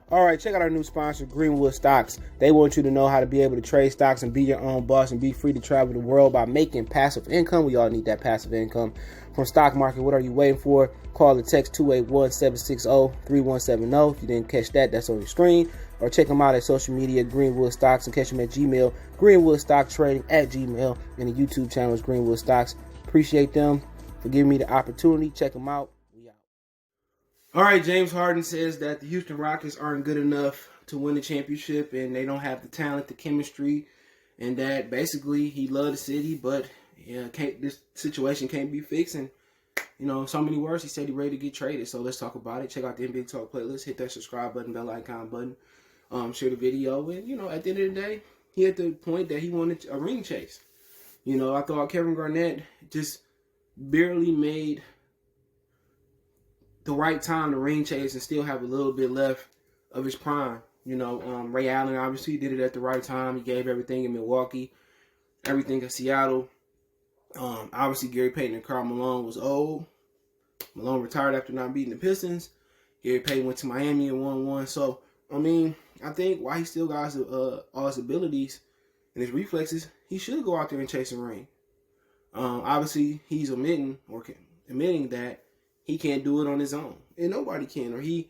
All right, check out our new sponsor, Greenwood Stocks. They want you to know how to be able to trade stocks and be your own boss and be free to travel the world by making passive income. We all need that passive income from stock market. What are you waiting for? Call or text 281-760-3170. If you didn't catch that, that's on your screen. Or check them out at social media, Greenwood Stocks, and catch them at Gmail, Greenwood Stock Trading at Gmail, and the YouTube channel is Greenwood Stocks. Appreciate them for giving me the opportunity. Check them out. We out. All right, James Harden says that the Houston Rockets aren't good enough to win the championship, and they don't have the talent, the chemistry, and that basically he loved the city, but this situation can't be fixed. And so many words. He said he's ready to get traded. So let's talk about it. Check out the NBA Talk playlist. Hit that subscribe button, bell icon button. Share the video. And, at the end of the day, he had the point that he wanted a ring chase. I thought Kevin Garnett just barely made the right time to ring chase and still have a little bit left of his prime. Ray Allen obviously did it at the right time. He gave everything in Milwaukee, everything in Seattle. Obviously, Gary Payton and Karl Malone was old. Malone retired after not beating the Pistons. Gary Payton went to Miami and won one. So, I think while he still got all his abilities and his reflexes, he should go out there and chase a ring. Obviously, he's admitting that he can't do it on his own, and nobody can. Or he's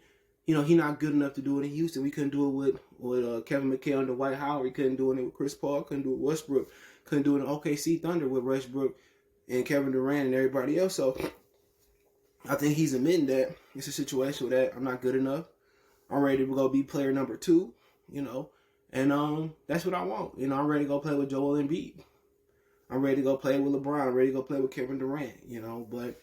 not good enough to do it in Houston. We couldn't do it with Kevin McHale and Dwight Howard. We couldn't do it with Chris Paul. Couldn't do it with Westbrook. Couldn't do it in OKC Thunder with Westbrook and Kevin Durant and everybody else. So I think he's admitting that it's a situation where that I'm not good enough. I'm ready to go be player number 2, and that's what I want. I'm ready to go play with Joel Embiid. I'm ready to go play with LeBron. I'm ready to go play with Kevin Durant. But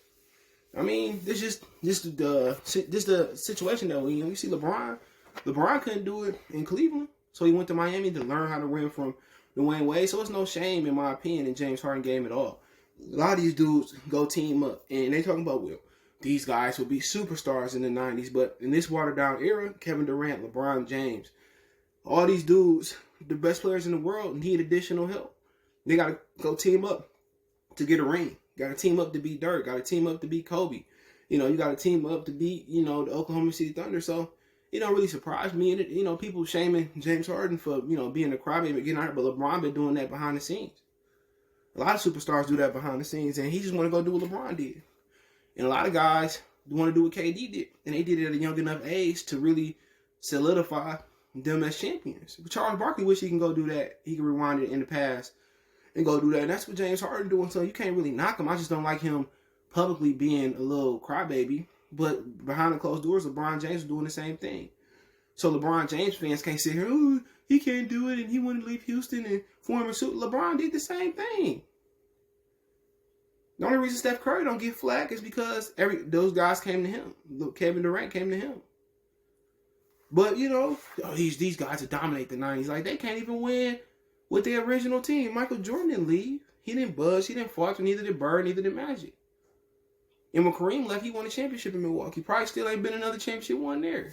this is the situation that we see LeBron. LeBron couldn't do it in Cleveland, so he went to Miami to learn how to win from Dwayne Wade. So it's no shame, in my opinion, in James Harden game at all. A lot of these dudes go team up, and they talking about, these guys will be superstars in the 90s, but in this watered-down era, Kevin Durant, LeBron James, all these dudes, the best players in the world, need additional help. They got to go team up to get a ring. Got to team up to beat Dirk. Got to team up to beat Kobe. You got to team up to beat, the Oklahoma City Thunder. So, it don't really surprise me. And, people shaming James Harden for, being a crybaby, getting out, but LeBron been doing that behind the scenes. A lot of superstars do that behind the scenes, and he just want to go do what LeBron did. And a lot of guys want to do what KD did. And they did it at a young enough age to really solidify them as champions. But Charles Barkley wish he can go do that. He can rewind it in the past and go do that. And that's what James Harden doing. So you can't really knock him. I just don't like him publicly being a little crybaby. But behind the closed doors, LeBron James is doing the same thing. So LeBron James fans can't sit here, he can't do it and he wanted to leave Houston and form a suit. LeBron did the same thing. The only reason Steph Curry don't get flack is because those guys came to him. Kevin Durant came to him. But, these guys that dominate the 90s, like, they can't even win with their original team. Michael Jordan didn't leave. He didn't buzz. He didn't falter. Neither did Bird. Neither did Magic. And when Kareem left, he won a championship in Milwaukee. Probably still ain't been another championship won there.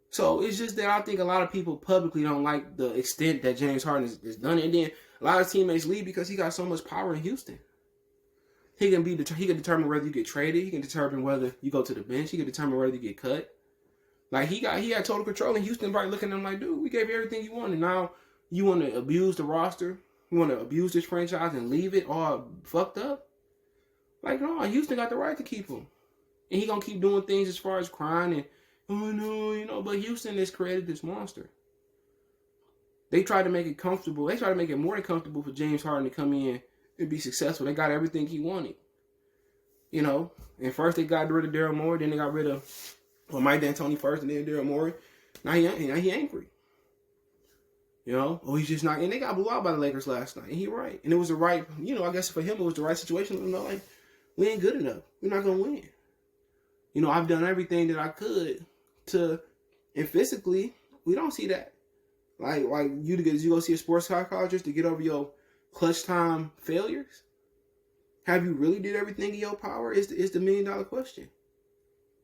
So it's just that I think a lot of people publicly don't like the extent that James Harden has done it. And then a lot of teammates leave because he got so much power in Houston. He can determine whether you get traded. He can determine whether you go to the bench. He can determine whether you get cut. Like, he had total control in Houston. Everybody looking at him like, dude, we gave you everything you wanted. Now you want to abuse the roster. You want to abuse this franchise and leave it all fucked up. Like, no, Houston got the right to keep him. And he going to keep doing things as far as crying and, but Houston has created this monster. They tried to make it comfortable. They tried to make it more than comfortable for James Harden to come in and be successful. They got everything he wanted. And first they got rid of Daryl Morey, then they got rid of Mike D'Antoni first, and then Daryl Morey. Now he angry. He's just not. And they got blew out by the Lakers last night, and he right. And it was the right, I guess for him it was the right situation. Like, we ain't good enough. We're not gonna win. I've done everything that I could to, and physically, we don't see that. Like you go see a sports psychologist to get over your clutch time failures? Have you really did everything in your power? Is the $1 million question.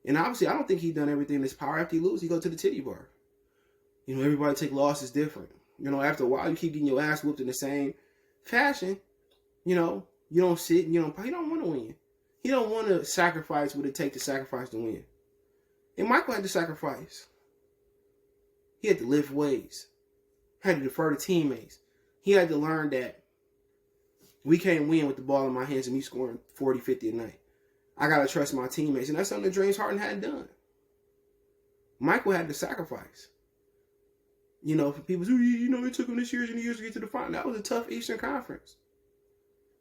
And obviously, I don't think he done everything in his power. After he lose, he go to the titty bar. Everybody take losses different. After a while, you keep getting your ass whooped in the same fashion. You don't sit. He don't want to win. He don't want to sacrifice what it takes to sacrifice to win. And Michael had to sacrifice. He had to lift weights. Had to defer to teammates. He had to learn that we can't win with the ball in my hands and me scoring 40, 50 a night. I got to trust my teammates. And that's something that James Harden hadn't done. Michael had to sacrifice. You know, for people who, it took him this years and years to get to the final. That was a tough Eastern Conference.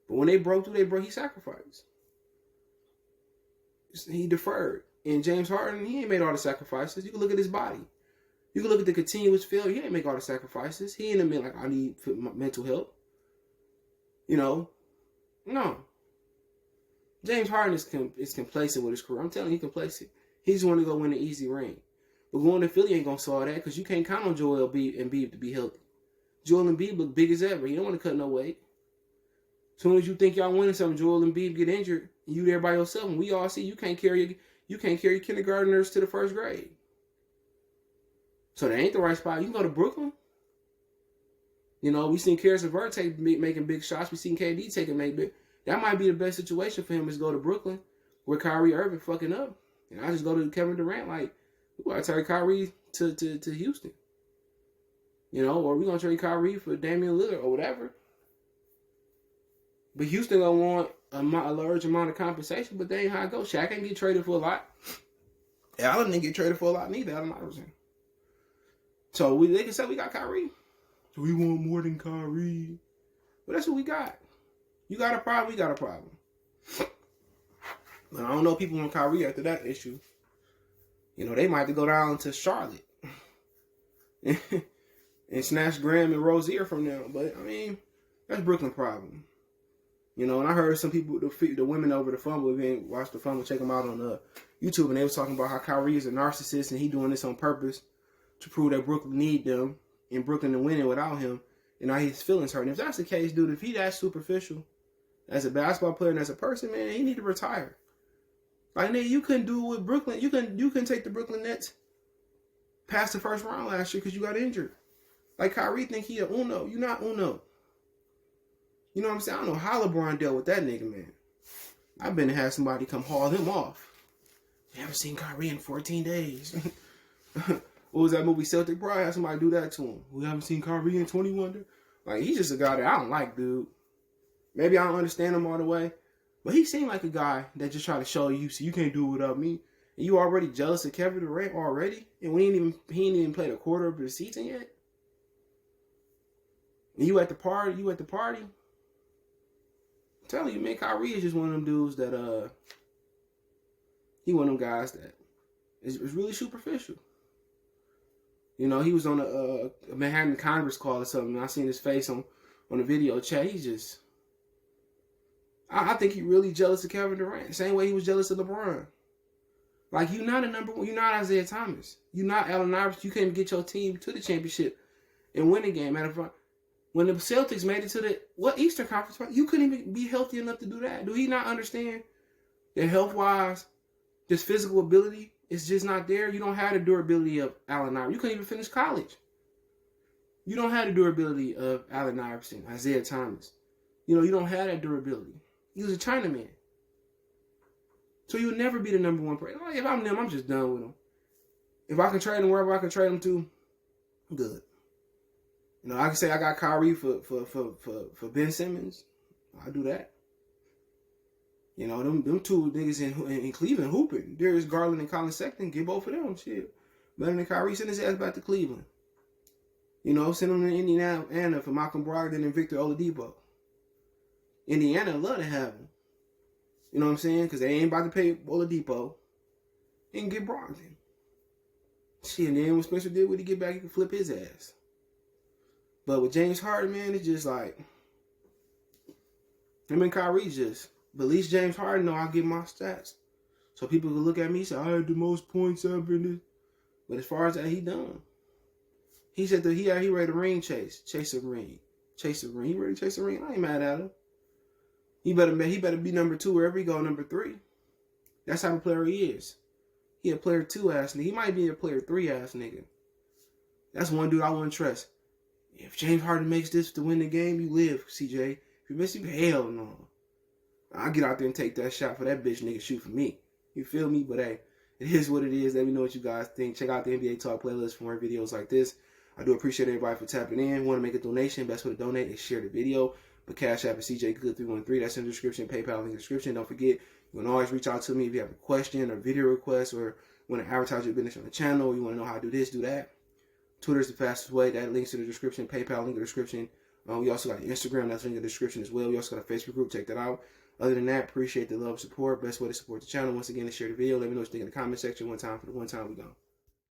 But when they broke through, he sacrificed. He deferred. And James Harden, he ain't made all the sacrifices. You can look at his body. You can look at the continuous failure. He ain't make all the sacrifices. He ain't admit, like, I need mental help. No. James Harden is complacent with his career. I'm telling you, he's complacent. He just want to go win an easy ring. But going to Philly ain't going to solve that because you can't count on Joel Embiid to be healthy. Joel Embiid look big as ever. He don't want to cut no weight. As soon as you think y'all winning something, Joel Embiid get injured, and you there by yourself, and we all see you can't carry kindergartners to the first grade. So that ain't the right spot. You can go to Brooklyn. We seen Karis LeVert making big shots. We seen KD make big. That might be the best situation for him is go to Brooklyn, where Kyrie Irving fucking up, and I just go to Kevin Durant like, we gotta trade Kyrie to Houston. Or we gonna trade Kyrie for Damian Lillard or whatever. But Houston gonna want a large amount of compensation, but that ain't how it goes. Shaq ain't get traded for a lot. Allen didn't get traded for a lot neither. Allen Iverson. So they can say we got Kyrie. We want more than Kyrie. But that's what we got. You got a problem, we got a problem. But I don't know people want Kyrie after that issue. They might have to go down to Charlotte and snatch Graham and Rozier from them. But, that's Brooklyn problem. And I heard some people, the women over the Fumble, if you ain't watched the Fumble, check them out on YouTube, and they was talking about how Kyrie is a narcissist and he doing this on purpose to prove that Brooklyn need them and Brooklyn to winning without him. And now his feelings hurt. And if that's the case, dude, if he that superficial as a basketball player and as a person, man, he need to retire. Like, nigga, you couldn't do it with Brooklyn. You couldn't take the Brooklyn Nets past the first round last year because you got injured. Like, Kyrie think he a Uno. You not Uno. You know what I'm saying? I don't know how LeBron dealt with that nigga, man. I've been to have somebody come haul him off. You haven't seen Kyrie in 14 days. What was that movie, Celtic Pride? Had somebody do that to him. We haven't seen Kyrie in 21 days. Like, he's just a guy that I don't like, dude. Maybe I don't understand him all the way. But he seemed like a guy that just tried to show you, so you can't do it without me. And you already jealous of Kevin Durant already? And he ain't even played a quarter of the season yet? And you at the party? I'm telling you, man, Kyrie is just one of them dudes that, he one of them guys that is really superficial. He was on a Manhattan Congress call or something, and I seen his face on the video chat. He's just... I think he really jealous of Kevin Durant. Same way he was jealous of LeBron. Like, you're not a number one. You're not Isaiah Thomas. You're not Allen Iverson. You can't even get your team to the championship and win a game. Matter of fact, when the Celtics made it to the Eastern Conference, you couldn't even be healthy enough to do that. Do he not understand that health-wise, this physical ability is just not there? You don't have the durability of Allen Iverson. You couldn't even finish college. You don't have the durability of Allen Iverson, Isaiah Thomas. You don't have that durability. He was a Chinaman. So you'll never be the number one player. Like, if I'm them, I'm just done with him. If I can trade him wherever I can trade him to, I'm good. I can say I got Kyrie for Ben Simmons. I'll do that. Them two niggas in Cleveland hooping. Darius Garland and Colin Sexton, get both of them. Shit. Better than Kyrie. Send his ass back to Cleveland. Send him to Indiana for Malcolm Brogdon and Victor Oladipo. Indiana love to have him. You know what I'm saying? Because they ain't about to pay Oladipo and get Brogdon. Shit, and then when Spencer did what he get back, he can flip his ass. But with James Harden, man, it's just like him and Kyrie just. But at least James Harden know I'll get my stats. So people can look at me and say, I had the most points ever in this. But as far as that, he done. He said that he ready to ring chase a ring. He ready to chase a ring. I ain't mad at him. He better be number 2 wherever he go, number 3. That's how the player he is. He a player 2 ass nigga. He might be a player 3 ass nigga. That's one dude I wouldn't trust. If James Harden makes this to win the game, you live, CJ. If you miss him, hell no. I'll get out there and take that shot for that bitch nigga shoot for me. You feel me? But hey, it is what it is. Let me know what you guys think. Check out the NBA Talk playlist for more videos like this. I do appreciate everybody for tapping in. Want to make a donation? Best way to donate is share the video. But Cash App is CJGood313. That's in the description. PayPal link in the description. Don't forget, you can always reach out to me if you have a question or video request, or want to advertise your business on the channel. You want to know how to do this, do that. Twitter is the fastest way. That link's in the description. PayPal link in the description. We also got Instagram. That's linked in the description as well. We also got a Facebook group. Check that out. Other than that, appreciate the love and support. Best way to support the channel, once again, is share the video. Let me know what you think in the comment section. One time for the one time we go.